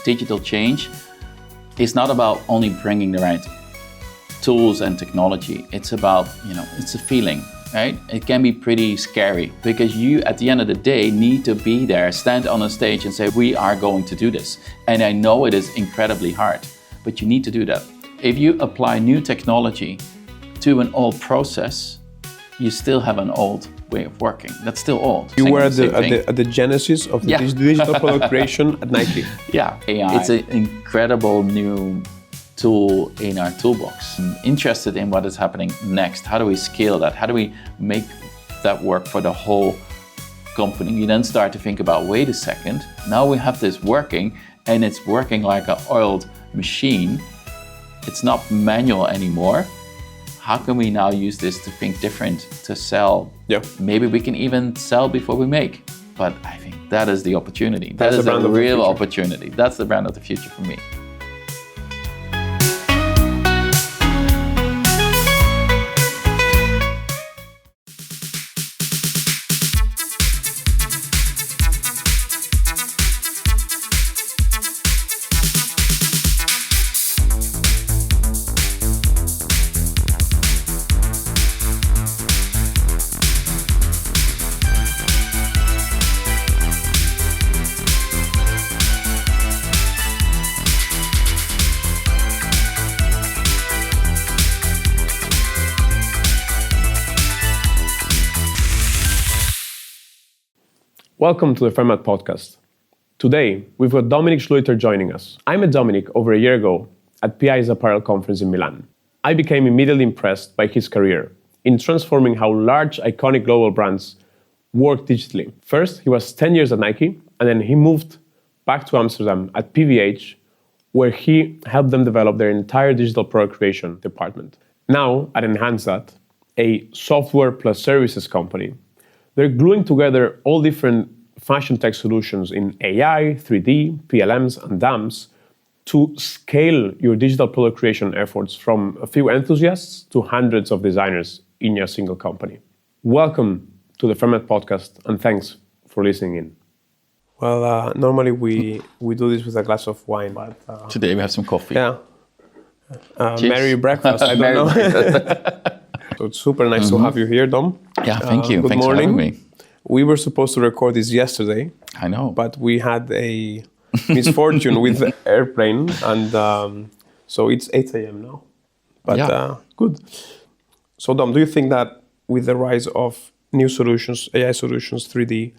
digital change is not about only bringing the right tools and technology. It's about, it's a feeling, right? It can be pretty scary because you, at the end of the day, need to be there, stand on a stage and say, we are going to do this. And I know it is incredibly hard, but you need to do that. If you apply new technology to an old process, you still have an old way of working. That's still old. You were at the genesis of the digital product creation at Nike. Yeah, AI. It's an incredible new tool in our toolbox. I'm interested in what is happening next. How do we scale that? How do we make that work for the whole company? You then start to think about, wait a second, now we have this working and it's working like an oiled machine. It's not manual anymore. How can we now use this to think different, to sell? Yeah. Maybe we can even sell before we make. But I think that is the opportunity. That is the real opportunity. That's the brand of the future for me. Welcome to the Fermat Podcast. Today, we've got Dominic Sluiter joining us. I met Dominic over a year ago at PI's apparel conference in Milan. I became immediately impressed by his career in transforming how large, iconic global brands work digitally. First, he was 10 years at Nike, and then he moved back to Amsterdam at PVH, where he helped them develop their entire digital product creation department. Now, at EnhanceThat, a software plus services company, they're gluing together all different fashion tech solutions in AI, 3D, PLMs, and DAMs to scale your digital product creation efforts from a few enthusiasts to hundreds of designers in a single company. Welcome to the Fermat Podcast, and thanks for listening in. Well, normally we do this with a glass of wine, but today we have some coffee. Yeah. Merry breakfast, I don't know. So it's super nice to have you here, Dom. Yeah, thank you. Good Thanks morning. for having me. We were supposed to record this yesterday. I know. But we had a misfortune with the airplane, and so it's 8 a.m. now. But good. So Dom, do you think that with the rise of new solutions, AI solutions, 3D,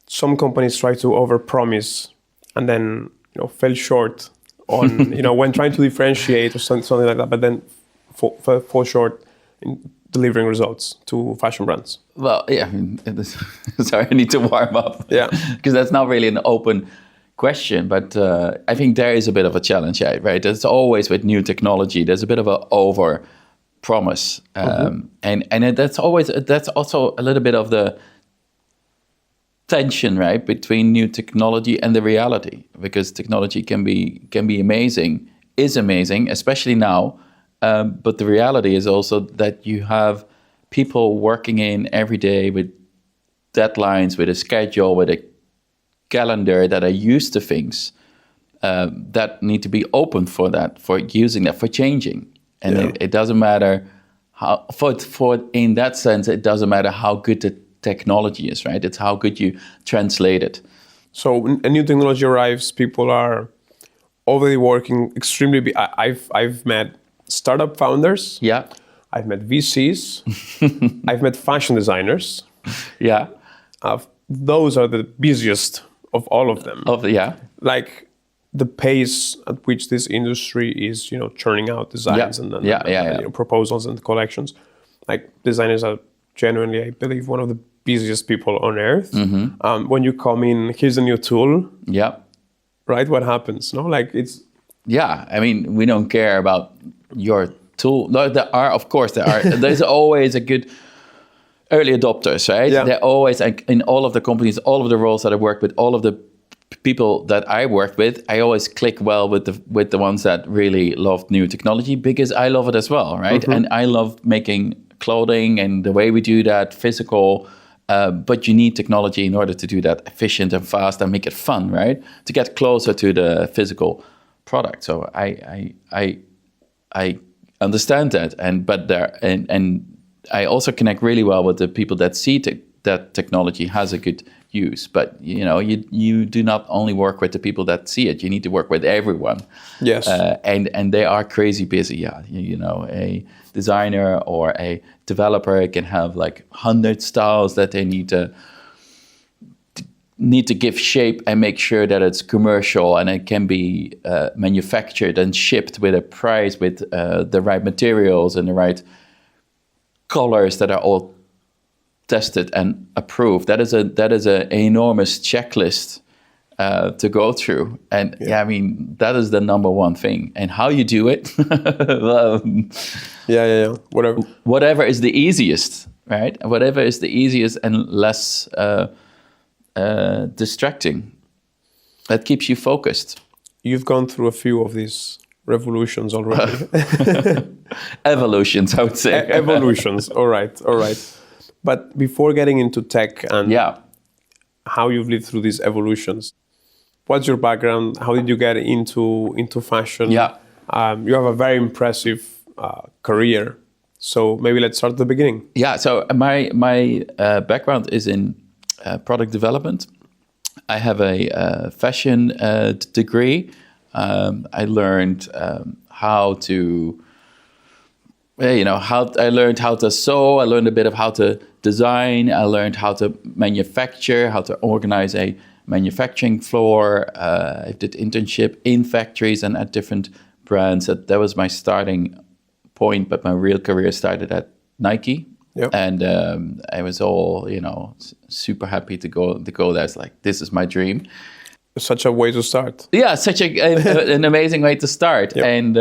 some companies try to overpromise and then fell short on when trying to differentiate or something like that, but then fall short in delivering results to fashion brands? Well, yeah, sorry, I need to warm up. Yeah. Because that's not really an open question, but I think there is a bit of a challenge, right? It's always with new technology, there's a bit of an over promise. And that's also a little bit of the tension, right, between new technology and the reality, because technology can be amazing, is amazing, especially now. But the reality is also that you have people working in every day with deadlines, with a schedule, with a calendar that are used to things that need to be open for that, for using that, for changing. And it doesn't matter how, in that sense, it doesn't matter how good the technology is, right? It's how good you translate it. So when a new technology arrives, people are already working extremely. I've met startup founders. Yeah. I've met VCs. I've met fashion designers. Yeah. Those are the busiest of all of them. Like the pace at which this industry is, churning out designs and proposals and collections. Like designers are genuinely, I believe, one of the busiest people on earth. Mm-hmm. When you come in, here's a new tool. Yeah. Right? What happens? No, like it's. Yeah, I mean, we don't care about your tool. No, there's always a good early adopters, right? Yeah. They're always, in all of the companies, all of the roles that I work with, all of the people that I work with, I always click well with the ones that really love new technology, because I love it as well, right? Mm-hmm. And I love making clothing and the way we do that, physical, But you need technology in order to do that efficient and fast and make it fun, right? To get closer to the physical product. So I understand that, and I also connect really well with the people that see that technology has a good use. But you do not only work with the people that see it; you need to work with everyone. Yes, and they are crazy busy. Yeah, a designer or a developer can have like 100 styles that they need to give shape and make sure that it's commercial and it can be manufactured and shipped with a price, with the right materials and the right colors that are all tested and approved. That is a enormous checklist to go through. And I mean, that is the number one thing. And how you do it, whatever is the easiest, right? Whatever is the easiest and less distracting, that keeps you focused. You've gone through a few of these revolutions already. Evolutions, I would say. Evolutions, all right. But before getting into tech and how you've lived through these evolutions, what's your background? How did you get into fashion? Yeah. You have a very impressive career. So maybe let's start at the beginning. Yeah, so my background is in product development. I have a fashion degree. I learned how to sew. I learned a bit of how to design. I learned how to manufacture, how to organize a manufacturing floor. I did internship in factories and at different brands. That was my starting point, but my real career started at Nike. Yep. And I was all, super happy to go there. It's like, this is my dream. Such a way to start. Yeah, such an amazing way to start. Yep. And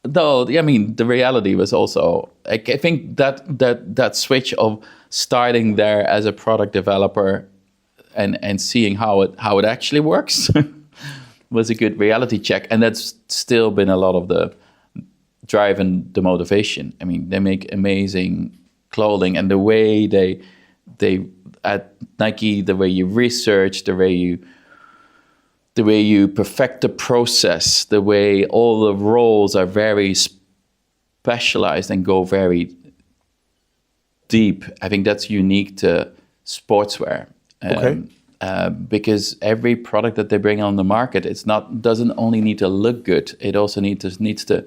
the reality was also, I think that switch of starting there as a product developer and seeing how it actually works was a good reality check. And that's still been a lot of the drive and the motivation. I mean, they make amazing clothing, and the way they at Nike, the way you research, the way you perfect the process, the way all the roles are very specialized and go very deep. I think that's unique to sportswear. Because every product that they bring on the market, doesn't only need to look good, it also needs to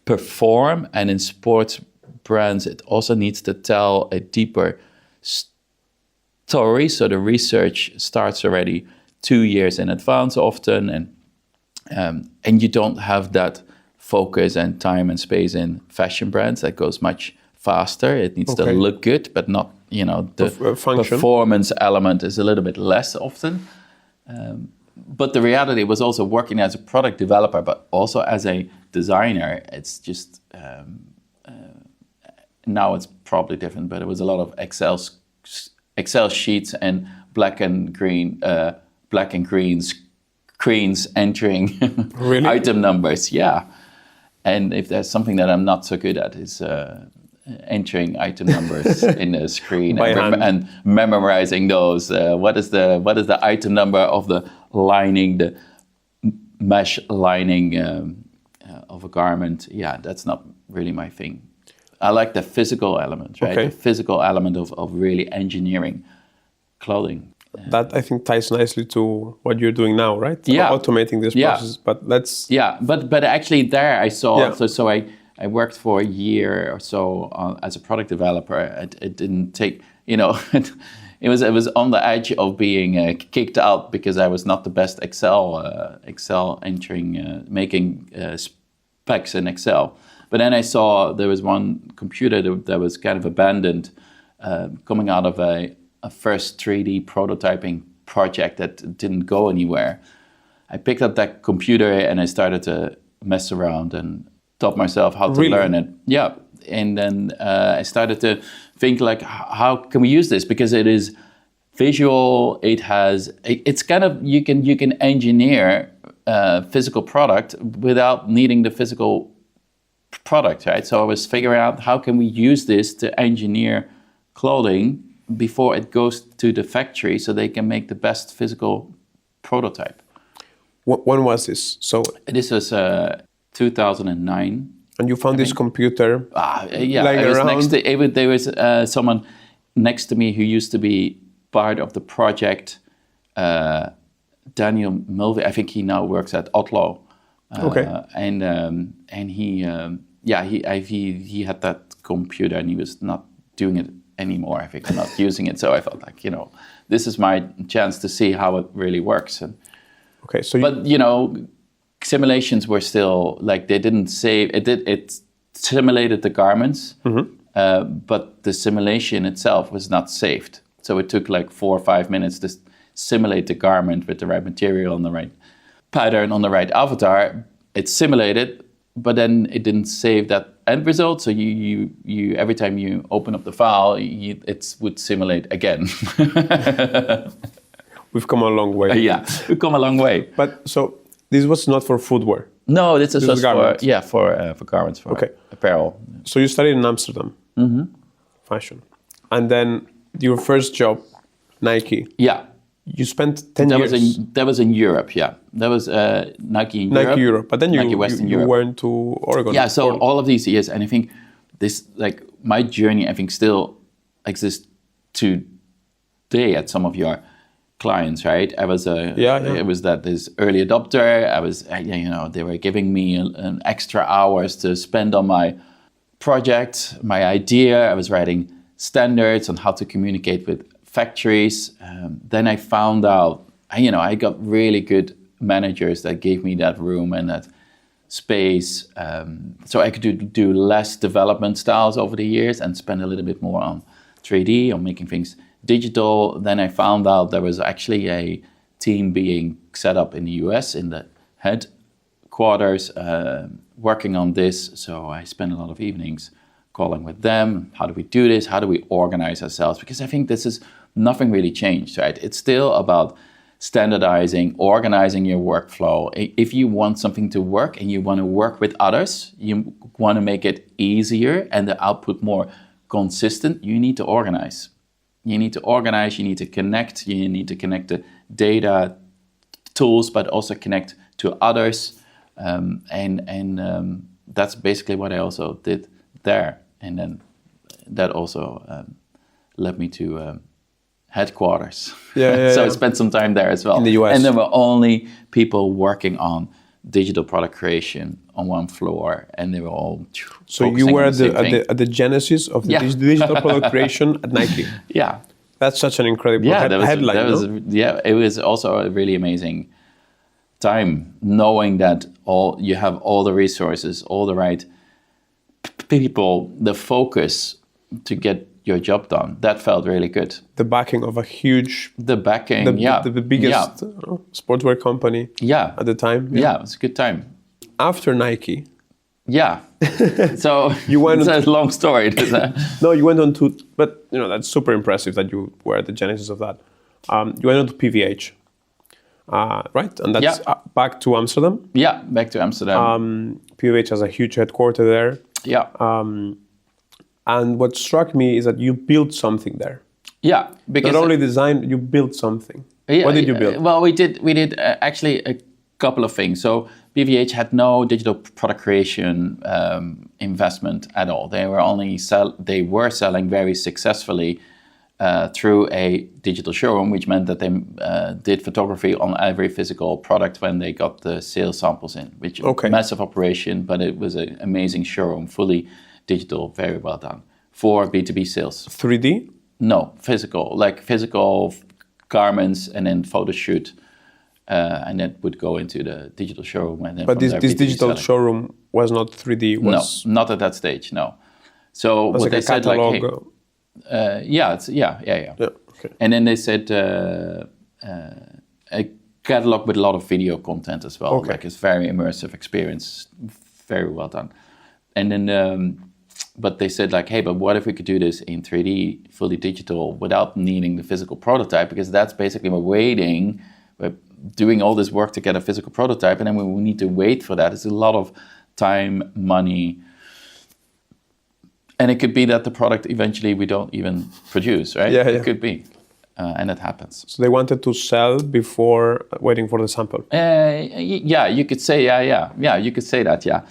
perform. And in sports brands, it also needs to tell a deeper story. So the research starts already 2 years in advance often, and you don't have that focus and time and space in fashion brands. That goes much faster. It needs to look good, but not, the performance element is a little bit less often. But the reality was also working as a product developer, but also as a designer. It's just, now it's probably different, but it was a lot of Excel sheets and black and green screens entering item numbers. Yeah. And if there's something that I'm not so good at is entering item numbers in the screen and memorizing those. What is the item number of the lining, the mesh lining of a garment? Yeah, that's not really my thing. I like the physical element, right? The physical element of really engineering clothing. That I think ties nicely to what you're doing now, right? Yeah. Automating this process. But let's... Yeah, but actually there I saw... Yeah. So I worked for a year or so as a product developer. It didn't take... It was on the edge of being kicked out because I was not the best Excel entering, making specs in Excel. But then I saw there was one computer that was kind of abandoned, coming out of a first 3D prototyping project that didn't go anywhere. I picked up that computer and I started to mess around and taught myself how to learn it. Yeah, and then I started to think like, how can we use this? Because it is visual. It's kind of you can engineer physical product without needing the physical product, right? So I was figuring out how can we use this to engineer clothing before it goes to the factory so they can make the best physical prototype. When was this? So this was 2009. And you found this computer it was around? There was someone next to me who used to be part of the project, Daniel Mulvey. I think he now works at Otlo. And he had that computer and he was not doing it anymore. I think not using it. So I felt like, this is my chance to see how it really works. And simulations were still like they didn't save it. It simulated the garments, but the simulation itself was not saved. So it took like 4 or 5 minutes to simulate the garment with the right material and the right pattern on the right avatar. It's simulated, but then it didn't save that end result. So you every time you open up the file, it would simulate again. We've come a long way. We've come a long way. But so this was not for footwear. No, this was garments. For garments, for apparel. So you studied in Amsterdam, fashion, and then your first job, Nike. Yeah. You spent 10 years. That was in Europe, That was Nike in Europe. Nike Europe. But then you went to Oregon. Yeah, so all of these years, and I think this, like, my journey, I think still exists today at some of your clients, right? I was it was this early adopter. I was, they were giving me an extra hours to spend on my project, my idea. I was writing standards on how to communicate with factories. Then I found out, I got really good managers that gave me that room and that space, so I could do less development styles over the years and spend a little bit more on 3D, on making things digital. Then I found out there was actually a team being set up in the US in the headquarters working on this. So I spent a lot of evenings calling with them. How do we do this? How do we organize ourselves? Because I think this is nothing really changed, right? It's still about standardizing, organizing your workflow. If you want something to work and you want to work with others, you want to make it easier and the output more consistent, you need to organize. You need to organize, you need to connect the data tools, but also connect to others. And that's basically what I also did there. And then that also led me to headquarters. So I spent some time there as well. In the US. And there were only people working on digital product creation on one floor, and they were all So you were at the genesis of the digital product creation at Nike. Yeah. That's such an incredible headline. It was also a really amazing time, knowing that you have all the resources, all the right people, the focus to get your job done. That felt really good. The backing of a huge... The biggest sportswear company at the time. Yeah, it was a good time. After Nike... Yeah. So it's a long story. No, you went on to... But, that's super impressive that you were at the genesis of that. You went on to PVH, right? And that's back to Amsterdam? Yeah, back to Amsterdam. PVH has a huge headquarters there. Yeah. And what struck me is that you built something there. Yeah, because not only design, you built something. What did you build? Well, we did actually a couple of things. So PVH had no digital product creation investment at all. They were selling very successfully through a digital showroom, which meant that they did photography on every physical product when they got the sales samples in. Which massive operation, but it was an amazing showroom, fully digital, very well done for B2B sales. 3D? No, physical garments and then photo shoot, and that would go into the digital showroom. And then but this digital showroom was not 3D? No, not at that stage, no. So what they said, catalog, Okay. And then they said a catalog with a lot of video content as well. Like it's very immersive experience, very well done. And then, but they said hey, but what if we could do this in 3D, fully digital, without needing the physical prototype? Because that's basically we're doing all this work to get a physical prototype, and then we need to wait for that. It's a lot of time, money, And it could be that the product eventually we don't even produce, right? Yeah, It yeah. could be. And it happens. So they wanted to sell before waiting for the sample. Yeah, you could say, yeah, you could say that, yeah.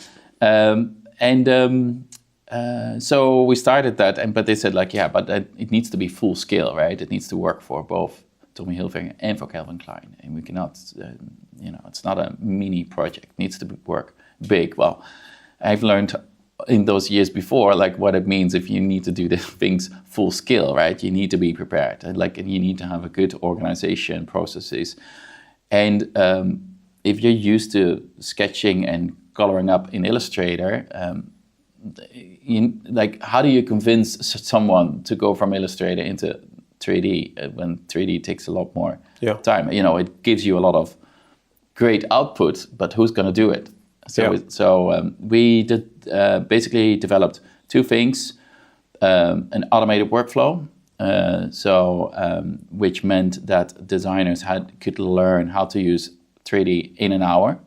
So we started that, but they said like, yeah, but it needs to be full scale, right? It needs to work for both Tommy Hilfiger and for Calvin Klein, and we cannot, it's not a mini project. It needs to work big. Well, I've learned in those years before, like what it means if you need to do the things full scale, right? You need to be prepared, and like you need to have a good organization, processes, and if you're used to sketching and coloring up in Illustrator, how do you convince someone to go from Illustrator into 3D when 3D takes a lot more time? It gives you a lot of great output, but who's going to do it? We basically developed two things: an automated workflow, which meant that designers could learn how to use 3D in an hour,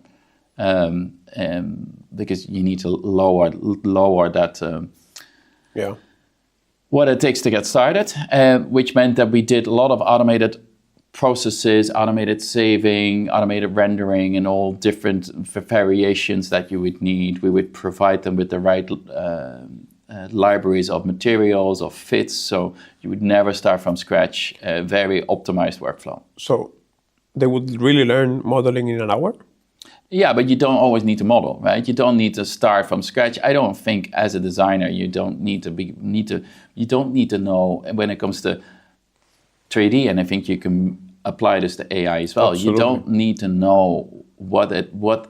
because you need to lower that. What it takes to get started, which meant that we did a lot of automated processes, automated saving, automated rendering, and all different variations that you would need. We would provide them with the right libraries of materials, of fits, so you would never start from scratch. A very optimized workflow. So they would really learn modeling in an hour? Yeah, but you don't always need to model, right? You don't need to start from scratch. I don't think as a designer you don't need to know when it comes to 3D, and I think you can apply this to AI as well. Absolutely. You don't need to know what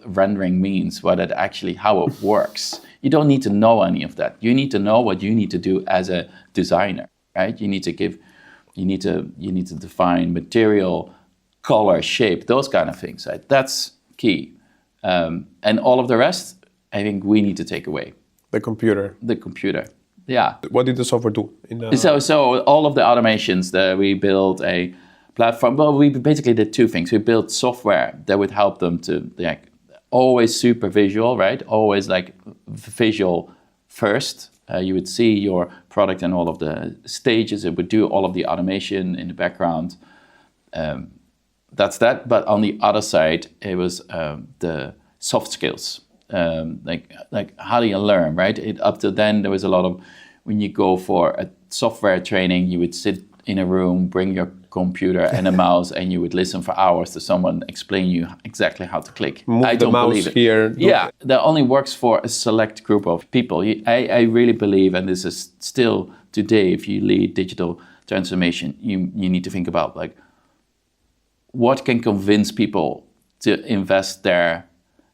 rendering means, how it works. You don't need to know any of that. You need to know what you need to do as a designer, right? You need to define material, color, shape, those kind of things, right? That's key. And all of the rest, I think we need to take away. The computer. Yeah. What did the software do? So all of the automations that we built a platform. Well, we basically did two things. We built software that would help them to always super visual, right? Always like visual first. You would see your product and all of the stages. It would do all of the automation in the background. That's that. But on the other side, it was the soft skills. Like how do you learn, right? Up to then, there was a lot of, when you go for a software training, you would sit in a room, bring your computer and a mouse, and you would listen for hours to someone explain you exactly how to click. I don't believe it. Here. Yeah, that only works for a select group of people. I really believe, and this is still today, if you lead digital transformation, you need to think about like, what can convince people to invest their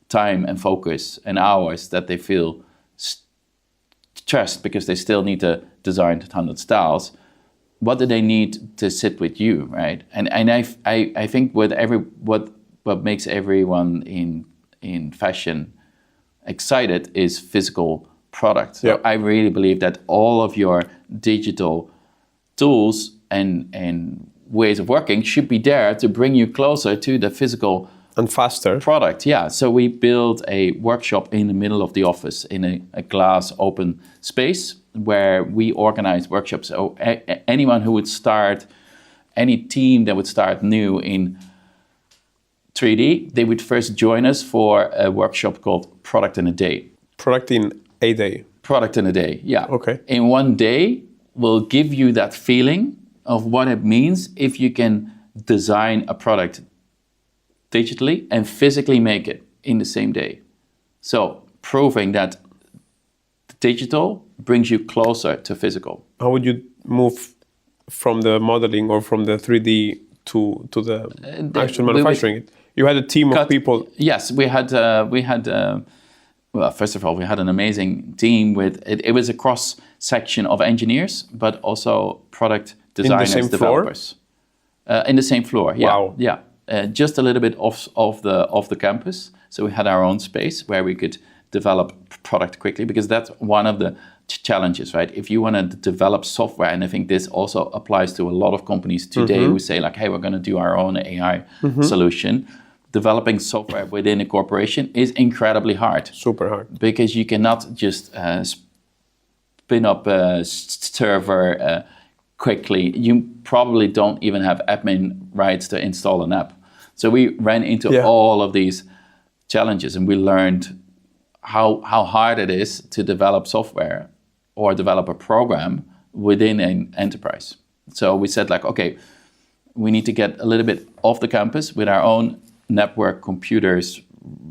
time and focus and hours that they feel stressed because they still need to design 100 styles. What do they need to sit with you, right? And I think what makes everyone in fashion excited is physical product. So I really believe that all of your digital tools and ways of working should be there to bring you closer to the physical and faster product. Yeah, so we built a workshop in the middle of the office in a glass open space where we organize workshops. So anyone who would start, any team that would start new in 3D, they would first join us for a workshop called Product in a Day. Product in a Day. Product in a Day, yeah. Okay. In one day, we'll give you that feeling of what it means if you can design a product digitally and physically make it in the same day. So proving that digital brings you closer to physical. How would you move from the modeling or from the 3D to the actual manufacturing? You had a team of people. Yes, we had. Well, first of all, we had an amazing team with it was a cross section of engineers, but also product designers, in the same developers. In the same floor. Yeah. Wow. Yeah. Just a little bit off the campus, so we had our own space where we could develop product quickly, because that's one of the challenges, right? If you want to develop software, and I think this also applies to a lot of companies today who say like, hey, we're going to do our own AI solution. Developing software within a corporation is incredibly hard. Super hard. Because you cannot just spin up a server quickly. You probably don't even have admin rights to install an app. So we ran into all of these challenges, and we learned how hard it is to develop software or develop a program within an enterprise. So we said like, okay, we need to get a little bit off the campus with our own network computers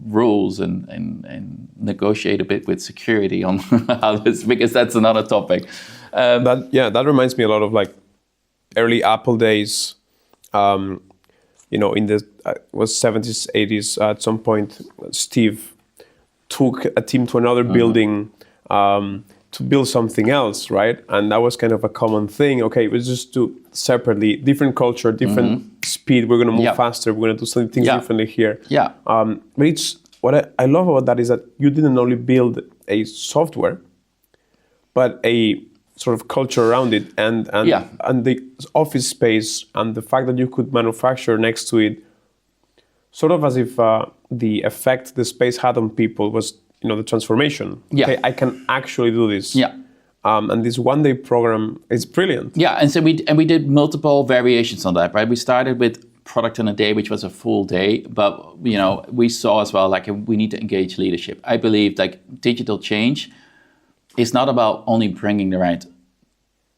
rules and negotiate a bit with security on how this, because that's another topic. That reminds me a lot of like early Apple days. In the was 70s, 80s. At some point, Steve took a team to another building to build something else, right? And that was kind of a common thing. Okay, we just do separately, different culture, different speed. We're going to move faster. We're going to do some things differently here. Yeah. But it's what I love about that is that you didn't only build a software, but a sort of culture around it, and the office space, and the fact that you could manufacture next to it, sort of as if the effect the space had on people was, the transformation. Yeah. Okay, I can actually do this. Yeah. And this one-day program is brilliant. Yeah, and so we did multiple variations on that, right? We started with product in a day, which was a full day, but we saw as well like we need to engage leadership. I believe like digital change is not about only bringing the right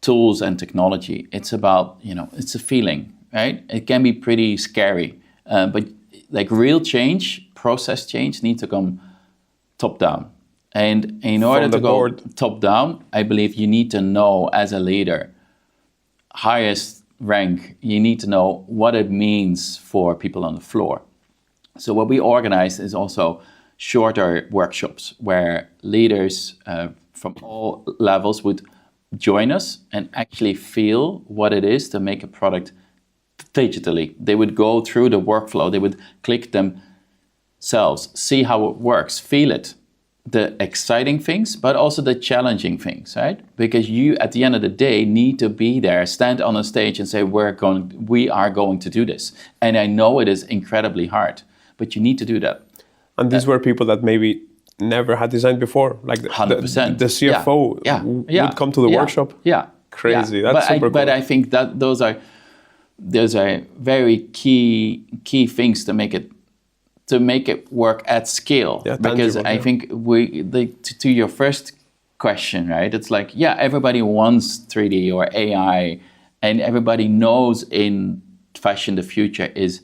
tools and technology. It's about, it's a feeling, right? It can be pretty scary, but like real change, process change needs to come top down. And in order to go top down, I believe you need to know as a leader, highest rank, you need to know what it means for people on the floor. So what we organize is also shorter workshops where leaders from all levels would join us and actually feel what it is to make a product digitally. They would go through the workflow, they would click themselves, see how it works, feel it, the exciting things, but also the challenging things, right? Because you, at the end of the day, need to be there, stand on a stage and say, we are going to do this. And I know it is incredibly hard, but you need to do that. And these were people that maybe never had designed before, like the 100%. The CFO would come to the workshop. Yeah, crazy. That's super cool. But I think that those are very key things to make it work at scale. Yeah, because tangible, I think to your first question, right? It's like, everybody wants 3D or AI, and everybody knows in fashion the future is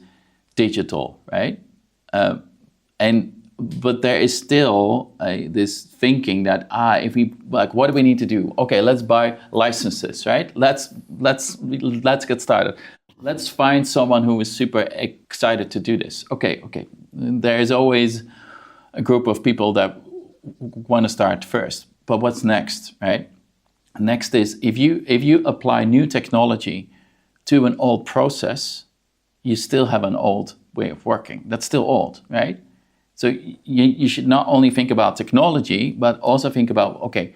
digital, right? But there is still this thinking that if we like, what do we need to do? Okay, let's buy licenses, right? Let's get started. Let's find someone who is super excited to do this. Okay. There is always a group of people that want to start first. But what's next, right? Next is if you apply new technology to an old process, you still have an old way of working. That's still old, right? So you should not only think about technology, but also think about, okay,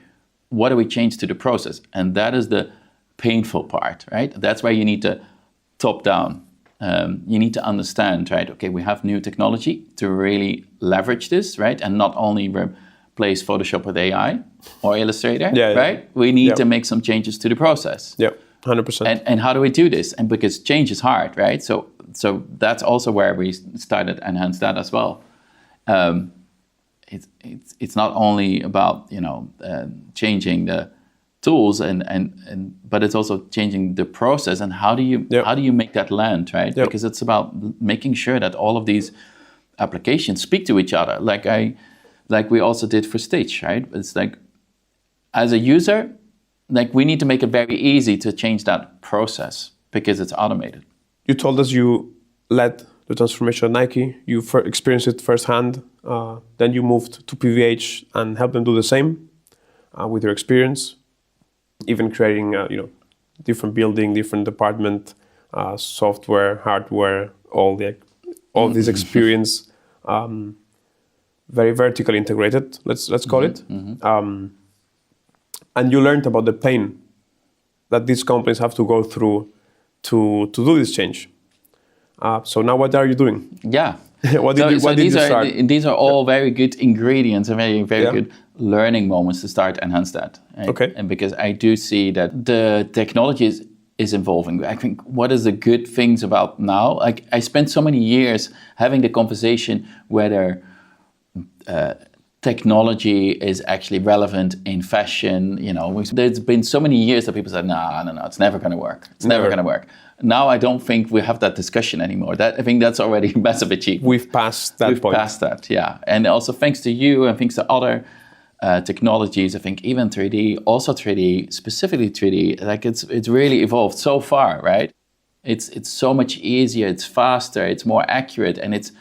what do we change to the process? And that is the painful part, right? That's where you need to top down. You need to understand, right? Okay, we have new technology to really leverage this, right? And not only replace Photoshop with AI or Illustrator, right? We need to make some changes to the process. Yeah, 100%. And how do we do this? And because change is hard, right? So that's also where we started EnhanceThat as well. It's not only about changing the tools but it's also changing the process and how do you make that land, right? Because it's about making sure that all of these applications speak to each other, like we also did for Stitch, right? It's like as a user, like we need to make it very easy to change that process because it's automated. You told us you led the transformation at Nike. You experienced it firsthand. Then you moved to PVH and helped them do the same with your experience, even creating different building, different department, software, hardware, all this experience, very vertically integrated. Let's call it. And you learned about the pain that these companies have to go through to do this change. So now what are you doing? Yeah. What did you start? These are all very good ingredients and very good learning moments to start EnhanceThat. Right? Okay. And because I do see that the technology is evolving. I think what is the good things about now? Like I spent so many years having the conversation whether technology is actually relevant in fashion. There's been so many years that people said, no, it's never going to work. It's never going to work. Now I don't think we have that discussion anymore. I think that's already a massive achievement. We've passed that point. We've passed that, yeah. And also thanks to you and thanks to other technologies, I think even 3D, also 3D, specifically 3D, like it's really evolved so far, right? It's so much easier, it's faster, it's more accurate, and it's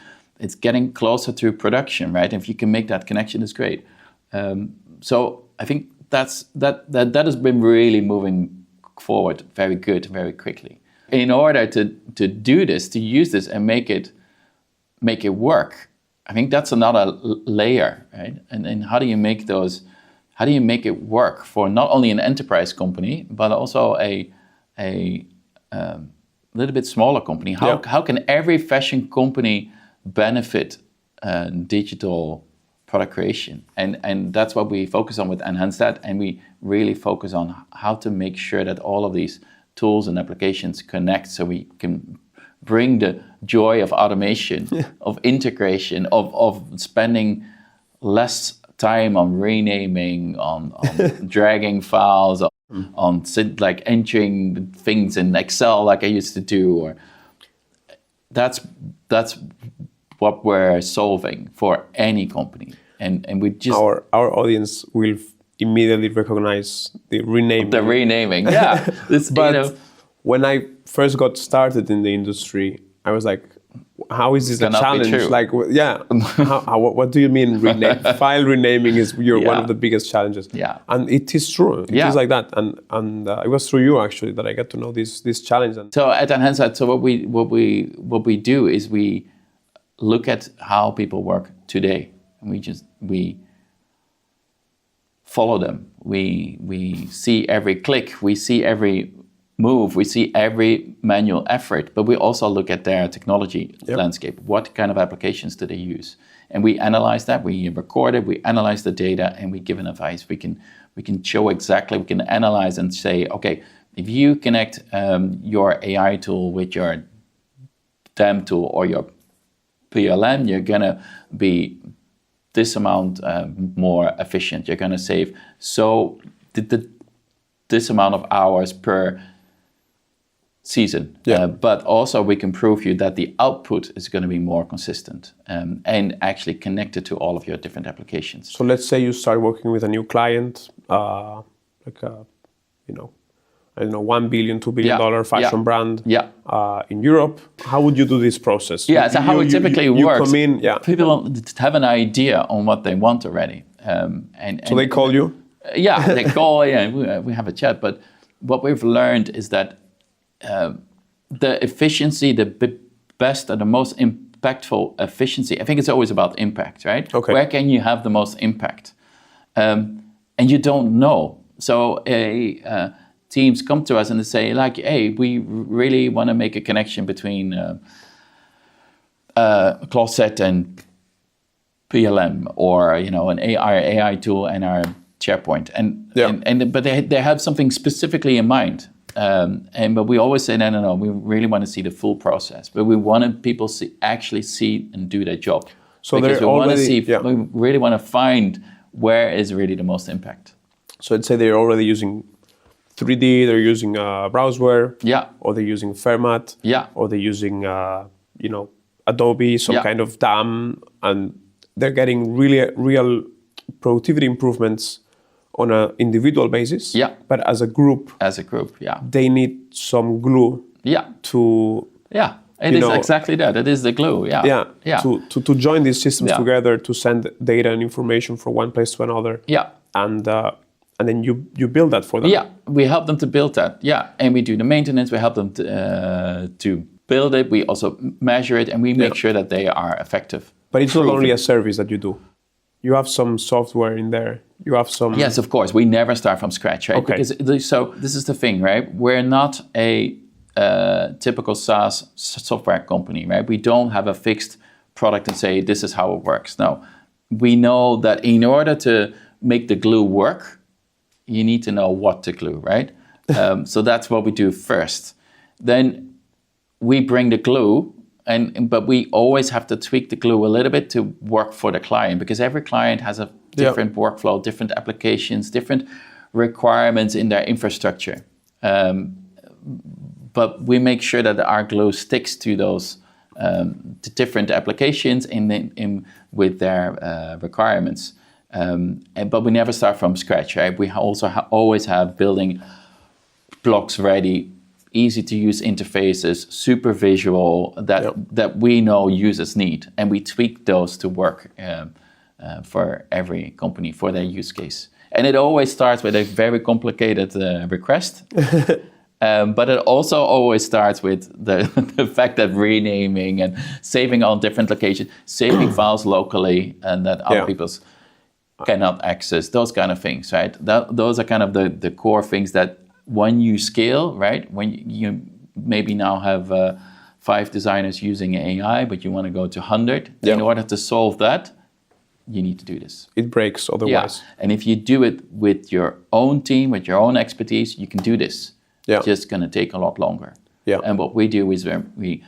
getting closer to production, right? If you can make that connection, it's great. So I think that has been really moving forward very good, very quickly. In order to do this, to use this and make it work, I think that's another layer, right? And how do you make it work for not only an enterprise company, but also a little bit smaller company? How can every fashion company benefit digital product creation? And that's what we focus on with EnhanceThat, and we really focus on how to make sure that all of these tools and applications connect so we can bring the joy of automation, of integration, of spending less time on renaming, on dragging files, on like entering things in Excel like I used to do. Or that's what we're solving for any company. And we just our audience will immediately recognize the renaming. The renaming, yeah. But when I first got started in the industry, I was like, how is this a challenge? Like, what do you mean rename? File renaming is one of the biggest challenges. Yeah. And it is true. It is like that. And it was through you actually that I got to know this challenge. So at EnhanceThat, what we do is we look at how people work today, and we follow them. We see every click, we see every move, we see every manual effort, but we also look at their technology landscape. What kind of applications do they use? And we analyze that, we record it, we analyze the data, and we give an advice. We can show exactly, we can analyze and say, okay, if you connect your AI tool with your DAM tool or your PLM, you're gonna be this amount more efficient. You're gonna save this amount of hours per season. But also we can prove you that the output is going to be more consistent and actually connected to all of your different applications. So let's say you start working with a new client, I don't know, $1 billion, $2 billion fashion brand in Europe. How would you do this process? So how it typically works, come in, people have an idea on what they want already. So they call you? They call, we have a chat. But what we've learned is that the efficiency, the best and the most impactful efficiency, I think it's always about impact, right? Okay. Where can you have the most impact? And you don't know. So teams come to us and they say, like, hey, we really want to make a connection between Closet and PLM, or an AI tool and our SharePoint, but they have something specifically in mind, but we always say no. We really want to see the full process, but we want people actually see and do their job. So because we really want to find where is really the most impact. So let's say they're already using 3D, they're using browseware, or they're using Fermat, or they're using Adobe, some kind of DAM, and they're getting real productivity improvements on an individual basis. But as a group, they need some glue. To it is exactly that. It is the glue. To join these systems together, to send data and information from one place to another. And then you build that for them. We help them to build that. And we do the maintenance. We help them to build it. We also measure it, and we make sure that they are effective. But it's not only a service that you do. You have some software in there. You have some... Yes, of course. We never start from scratch, right? Okay. So this is the thing, right? We're not a typical SaaS software company, right? We don't have a fixed product and say, this is how it works. No, we know that in order to make the glue work, you need to know what to glue, right? So that's what we do first. Then we bring the glue, but we always have to tweak the glue a little bit to work for the client, because every client has a different workflow, different applications, different requirements in their infrastructure. But we make sure that our glue sticks to those to different applications with their requirements. But we never start from scratch, right? We also always have building blocks ready, easy to use interfaces, super visual, that we know users need. And we tweak those to work for every company, for their use case. And it always starts with a very complicated request. But it also always starts with the fact that renaming and saving on different locations, saving files locally and that other people's cannot access, those kind of things, right? Those are kind of the core things that when you scale, right? When you maybe now have 5 designers using AI, but you want to go to 100, in order to solve that, you need to do this. It breaks otherwise. Yeah. And if you do it with your own team, with your own expertise, you can do this. Yeah. It's just going to take a lot longer. Yeah. And what we do is we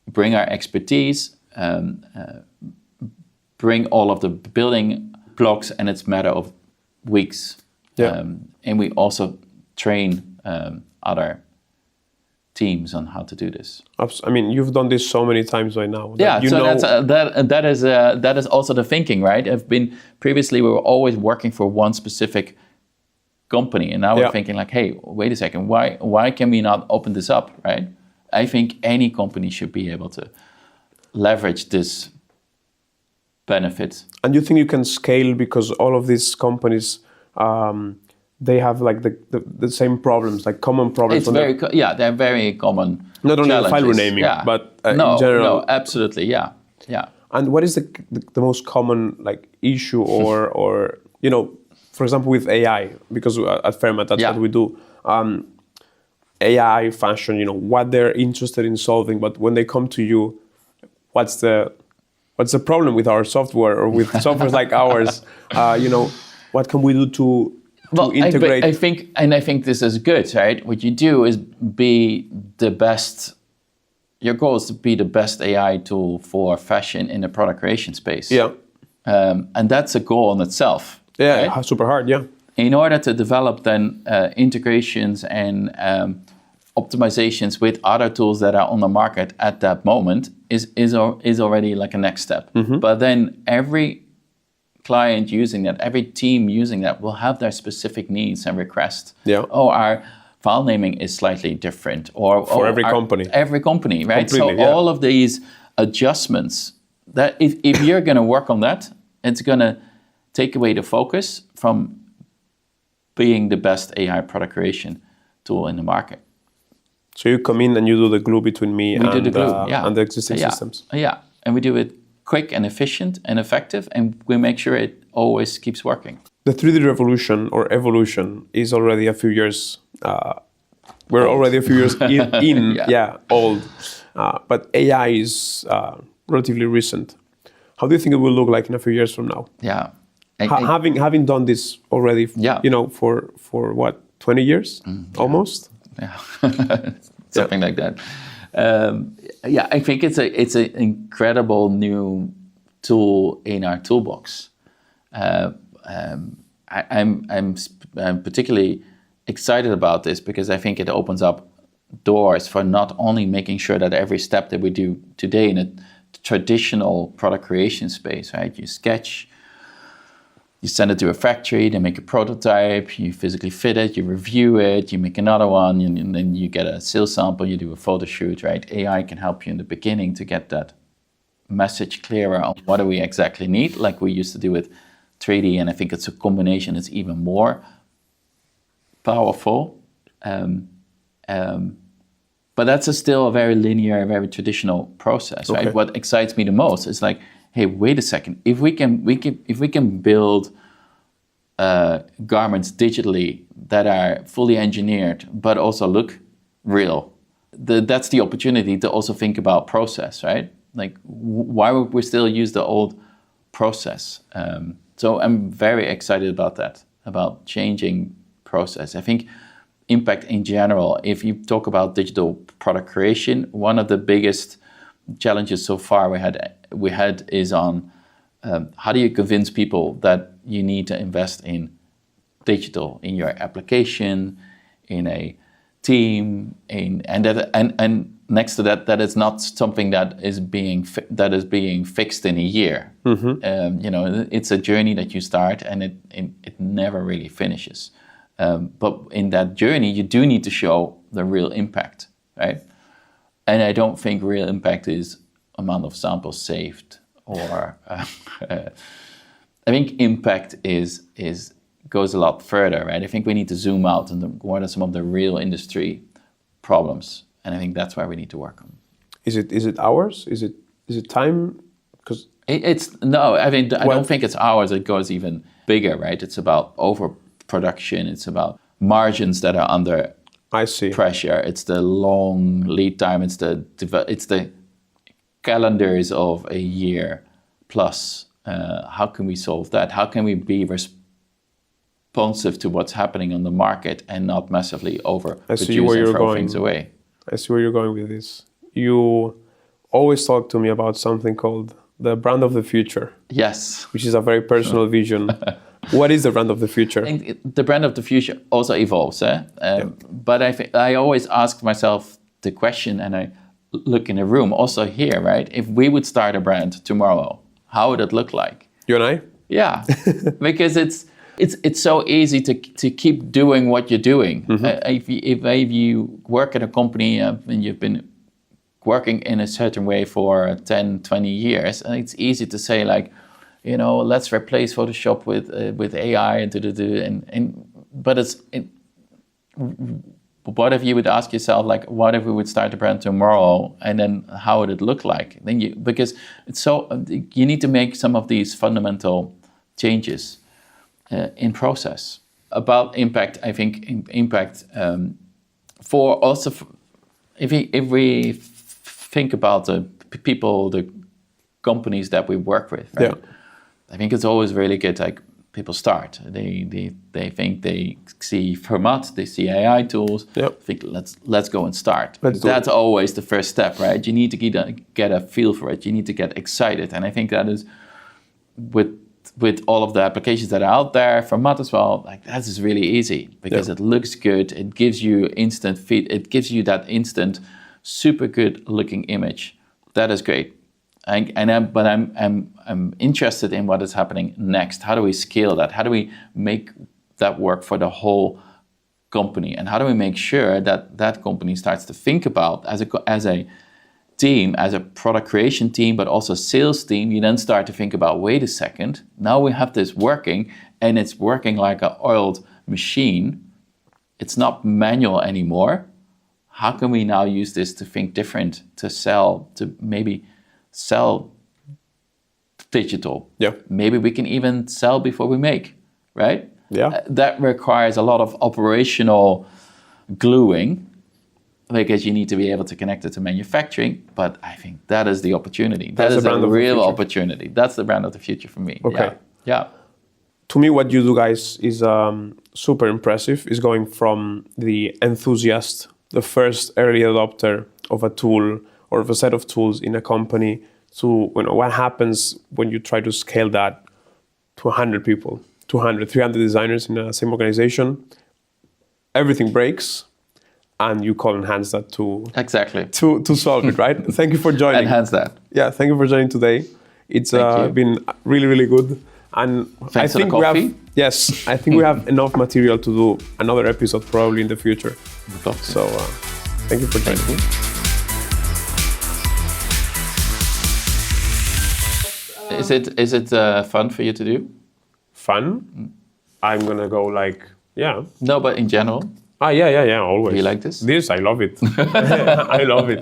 bring our expertise, bring all of the building blocks, and it's a matter of weeks. Yeah. And we also train other teams on how to do this. I mean, you've done this so many times right now. That is also the thinking, right? Previously we were always working for one specific company, and now we're thinking like, hey, wait a second, why can we not open this up, right? I think any company should be able to leverage this benefit. And you think you can scale because all of these companies, they have like the same problems, like common problems. They're very common. Not only the file renaming, but in general. No, absolutely, yeah. And what is the most common like issue or for example, with AI, because at Fermat, that's what we do. AI fashion, what they're interested in solving, but when they come to you, what's the problem with our software or with softwares like ours? What can we do to integrate? I think this is good, right? What you do is be the best. Your goal is to be the best AI tool for fashion in the product creation space. Yeah, and that's a goal in itself. Yeah, right? Super hard, yeah. In order to develop then integrations and optimizations with other tools that are on the market at that moment is already like a next step. Mm-hmm. But then every client using that, every team using that will have their specific needs and requests. Yeah. Oh, our file naming is slightly different. Or for every company. Every company, right? Completely, so all of these adjustments, that if you're going to work on that, it's going to take away the focus from being the best AI product creation tool in the market. So you come in and you do the glue between me and the existing systems. Yeah, and we do it quick and efficient and effective, and we make sure it always keeps working. The 3D revolution or evolution is already a few years. We're already a few years old. But AI is relatively recent. How do you think it will look like in a few years from now? Yeah. Having done this already, for what, 20 years almost? Yeah, something like that. I think it's an incredible new tool in our toolbox. I'm particularly excited about this because I think it opens up doors for not only making sure that every step that we do today in a traditional product creation space, right? You sketch, you send it to a factory, they make a prototype, you physically fit it, you review it, you make another one, and then you get a sales sample, you do a photo shoot, right? AI can help you in the beginning to get that message clearer on what do we exactly need, like we used to do with 3D, and I think it's a combination that's even more powerful. But that's still a very linear, very traditional process, right? Okay. What excites me the most is like, hey, wait a second. If we can build garments digitally that are fully engineered but also look real, that's the opportunity to also think about process, right? Like, why would we still use the old process? So I'm very excited about that, about changing process. I think impact in general, if you talk about digital product creation, one of the biggest challenges so far we had is on how do you convince people that you need to invest in digital, in your application, in a team, and next to that, that is not something that is being fixed in a year. It's a journey that you start, and it never really finishes. But in that journey, you do need to show the real impact, right? And I don't think real impact is amount of samples saved, or I think impact goes a lot further, right? I think we need to zoom out and what are some of the real industry problems, and I think that's where we need to work on. Is it hours? Is it time? Because I don't think it's hours. It goes even bigger, right? It's about overproduction. It's about margins that are under pressure. It's the long lead time. It's the calendars of a year plus. How can we solve that? How can we be responsive to what's happening on the market and not massively overproduce and throw things away? I see where you're going with this. You always talk to me about something called the brand of the future. Yes. Which is a very personal vision. What is the brand of the future? I think the brand of the future also evolves. But I always ask myself the question, and I look in the room, also here, right? If we would start a brand tomorrow, how would it look like? You and I? Yeah, because it's so easy to keep doing what you're doing. If you work at a company and you've been working in a certain way for 10, 20 years, and it's easy to say like, let's replace Photoshop with AI but what if you would ask yourself, like, what if we would start a brand tomorrow, and then how would it look like? Because you need to make some of these fundamental changes in process. About impact, I think impact if we think about the people, the companies that we work with, right? Yeah. I think it's always really good. Like, people start, they think they see Fermat, they see AI tools. Yep. Think let's go and start. That's always the first step, right? You need to get a feel for it. You need to get excited, and I think that is with all of the applications that are out there, Fermat as well. Like, that is really easy because it looks good. It gives you instant feed. It gives you that instant, super good looking image. That is great. I'm interested in what is happening next. How do we scale that? How do we make that work for the whole company? And how do we make sure that that company starts to think about as a team, as a product creation team, but also sales team? You then start to think about, wait a second, now we have this working, and it's working like an oiled machine. It's not manual anymore. How can we now use this to think different, to maybe sell digital? Yeah. Maybe we can even sell before we make, right? Yeah. That requires a lot of operational gluing, because you need to be able to connect it to manufacturing. But I think that is the opportunity. That is a real opportunity. That's the brand of the future for me. Okay. Yeah. To me, what you do, guys, is super impressive. Is going from the enthusiast, the first early adopter of a tool or of a set of tools in a company, to what happens when you try to scale that to 100 people, 200, 300 designers in the same organization. Everything breaks, and you call EnhanceThat to solve it, right? Thank you for joining. EnhanceThat. Yeah, thank you for joining today. It's been really, really good. And Thanks for the coffee. I think we have enough material to do another episode probably in the future. So thank you for joining. Is it fun for you to do? Fun? I'm gonna go No, but in general. Yeah, always. Do you like this? This, I love it. I love it.